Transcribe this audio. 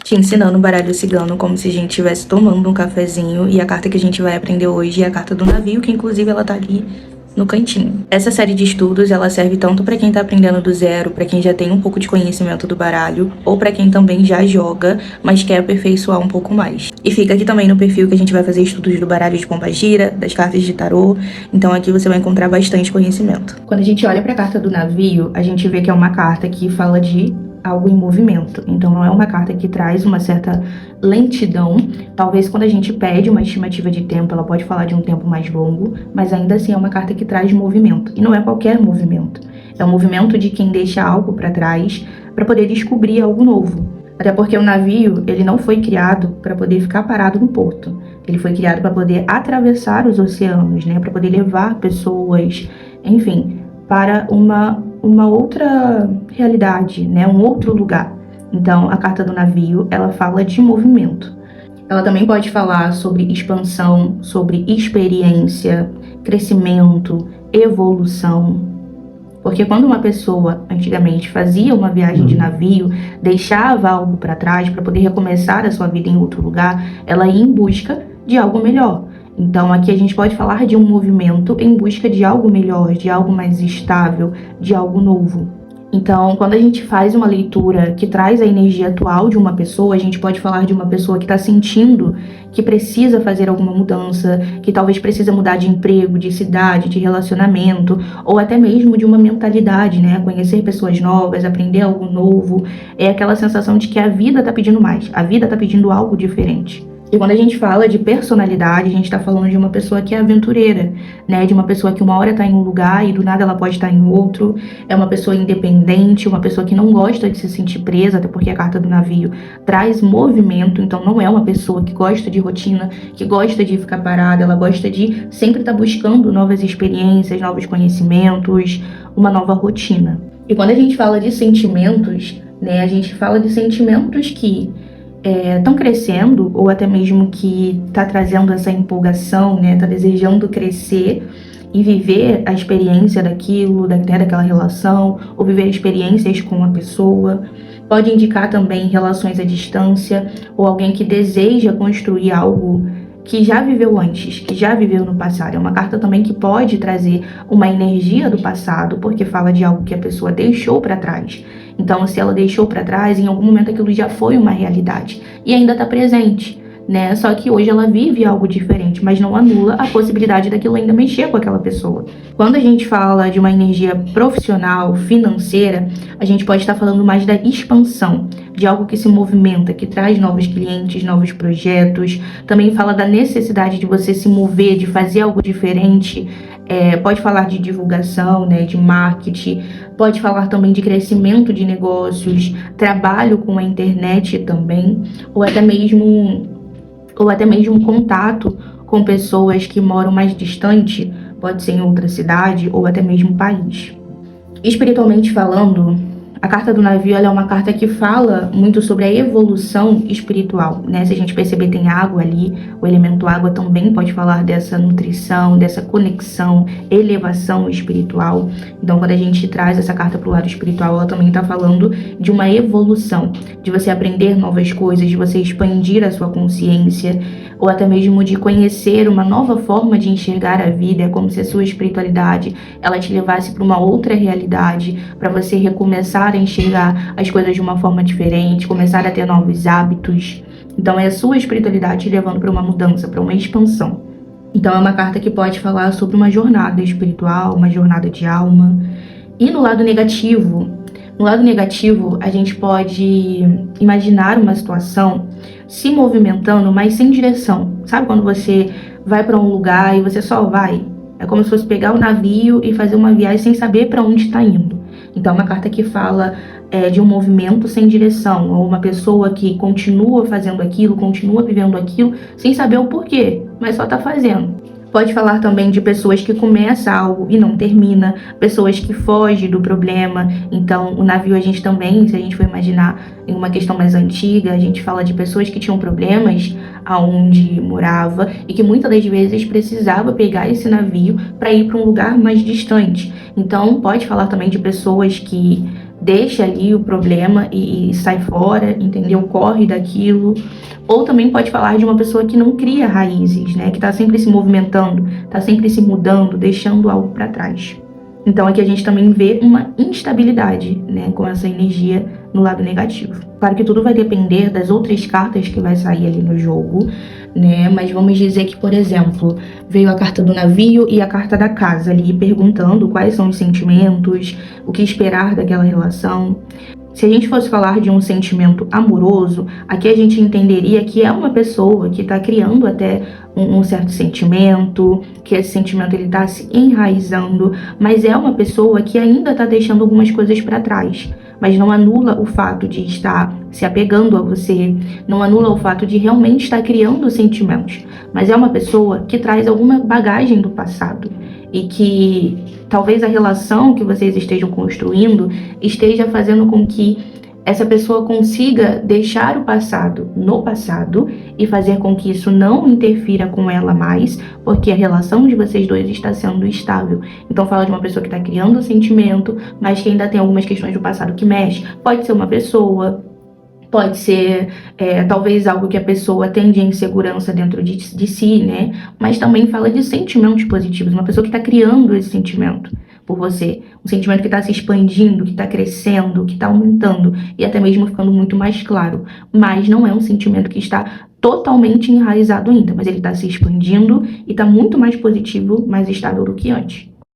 te ensinando baralho cigano como se a gente estivesse tomando um cafezinho. E a carta que a gente vai aprender hoje é a carta do navio, que inclusive ela tá ali no cantinho. Essa série de estudos, ela serve tanto para quem tá aprendendo do zero, para quem já tem um pouco de conhecimento do baralho, ou para quem também já joga, mas quer aperfeiçoar um pouco mais. E fica aqui também no perfil que a gente vai fazer estudos do baralho de pombagira, das cartas de tarô, então aqui você vai encontrar bastante conhecimento. Quando a gente olha para a carta do navio, a gente vê que é uma carta que fala de algo em movimento, então não é uma carta que traz uma certa lentidão. Talvez quando a gente pede uma estimativa de tempo, ela pode falar de um tempo mais longo, mas ainda assim é uma carta que traz movimento, e não é qualquer movimento, é o movimento de quem deixa algo para trás para poder descobrir algo novo. Até porque o navio, ele não foi criado para poder ficar parado no porto, ele foi criado para poder atravessar os oceanos, né, para poder levar pessoas, enfim, para uma outra realidade, né, um outro lugar. Então, a carta do navio, ela fala de movimento. Ela também pode falar sobre expansão, sobre experiência, crescimento, evolução. Porque quando uma pessoa, antigamente, fazia uma viagem de navio, deixava algo para trás para poder recomeçar a sua vida em outro lugar, ela ia em busca de algo melhor. Então, aqui a gente pode falar de um movimento em busca de algo melhor, de algo mais estável, de algo novo. Então, quando a gente faz uma leitura que traz a energia atual de uma pessoa, a gente pode falar de uma pessoa que está sentindo que precisa fazer alguma mudança, que talvez precisa mudar de emprego, de cidade, de relacionamento, ou até mesmo de uma mentalidade, né? Conhecer pessoas novas, aprender algo novo. É aquela sensação de que a vida está pedindo mais, a vida está pedindo algo diferente. E quando a gente fala de personalidade, a gente está falando de uma pessoa que é aventureira, né? De uma pessoa que uma hora está em um lugar e do nada ela pode estar em outro. É uma pessoa independente, uma pessoa que não gosta de se sentir presa, até porque a carta do navio traz movimento, então não é uma pessoa que gosta de rotina, que gosta de ficar parada, ela gosta de sempre estar buscando novas experiências, novos conhecimentos, uma nova rotina. E quando a gente fala de sentimentos, né? A gente fala de sentimentos que estão crescendo, ou até mesmo que está trazendo essa empolgação, né? Está desejando crescer e viver a experiência daquilo, daquela relação, ou viver experiências com uma pessoa. Pode indicar também relações à distância, ou alguém que deseja construir algo que já viveu antes, que já viveu no passado. É uma carta também que pode trazer uma energia do passado, porque fala de algo que a pessoa deixou para trás. Então, se ela deixou para trás, em algum momento aquilo já foi uma realidade e ainda está presente, né? Só que hoje ela vive algo diferente, mas não anula a possibilidade daquilo ainda mexer com aquela pessoa. Quando a gente fala de uma energia profissional, financeira, a gente pode estar falando mais da expansão, de algo que se movimenta, que traz novos clientes, novos projetos. Também fala da necessidade de você se mover, de fazer algo diferente. Pode falar de divulgação, né, de marketing, pode falar também de crescimento de negócios, trabalho com a internet também, ou até mesmo contato com pessoas que moram mais distante, pode ser em outra cidade ou até mesmo país. Espiritualmente falando, a carta do navio ela é uma carta que fala muito sobre a evolução espiritual, né? Se a gente perceber, tem água ali, o elemento água também pode falar dessa nutrição, dessa conexão, elevação espiritual. Então, quando a gente traz essa carta para o lado espiritual, ela também está falando de uma evolução, de você aprender novas coisas, de você expandir a sua consciência, ou até mesmo de conhecer uma nova forma de enxergar a vida. É como se a sua espiritualidade ela te levasse para uma outra realidade, para você recomeçar a enxergar as coisas de uma forma diferente, começar a ter novos hábitos. Então é a sua espiritualidade te levando para uma mudança, para uma expansão. Então é uma carta que pode falar sobre uma jornada espiritual, uma jornada de alma. E no lado negativo, a gente pode imaginar uma situação se movimentando, mas sem direção. Sabe quando você vai para um lugar e você só vai? É como se fosse pegar o navio e fazer uma viagem sem saber para onde está indo. Então, é uma carta que fala de um movimento sem direção, ou uma pessoa que continua fazendo aquilo, continua vivendo aquilo, sem saber o porquê, mas só está fazendo. Pode falar também de pessoas que começam algo e não termina, pessoas que fogem do problema. Então, o navio a gente também, se a gente for imaginar em uma questão mais antiga, a gente fala de pessoas que tinham problemas aonde morava e que muitas das vezes precisava pegar esse navio para ir para um lugar mais distante. Então, pode falar também de pessoas que deixa ali o problema e sai fora, entendeu? Corre daquilo. Ou também pode falar de uma pessoa que não cria raízes, né? Que tá sempre se movimentando, tá sempre se mudando, deixando algo para trás. Então aqui a gente também vê uma instabilidade, né, com essa energia no lado negativo. Claro que tudo vai depender das outras cartas que vai sair ali no jogo, né, mas vamos dizer que, por exemplo, veio a carta do navio e a carta da casa ali perguntando quais são os sentimentos, o que esperar daquela relação. Se a gente fosse falar de um sentimento amoroso, aqui a gente entenderia que é uma pessoa que está criando até um certo sentimento, que esse sentimento ele está se enraizando, mas é uma pessoa que ainda está deixando algumas coisas para trás. Mas não anula o fato de estar se apegando a você, não anula o fato de realmente estar criando sentimentos. Mas é uma pessoa que traz alguma bagagem do passado e que talvez a relação que vocês estejam construindo esteja fazendo com que essa pessoa consiga deixar o passado no passado e fazer com que isso não interfira com ela mais, porque a relação de vocês dois está sendo estável. Então fala de uma pessoa que está criando sentimento, mas que ainda tem algumas questões do passado que mexe. Pode ser uma pessoa, pode ser talvez algo que a pessoa tem de insegurança dentro de si, né? Mas também fala de sentimentos positivos, uma pessoa que está criando esse sentimento por você, um sentimento que está se expandindo, que está crescendo, que está aumentando e até mesmo ficando muito mais claro. Mas não é um sentimento que está totalmente enraizado ainda, mas ele está se expandindo e está muito mais positivo, mais estável do que antes.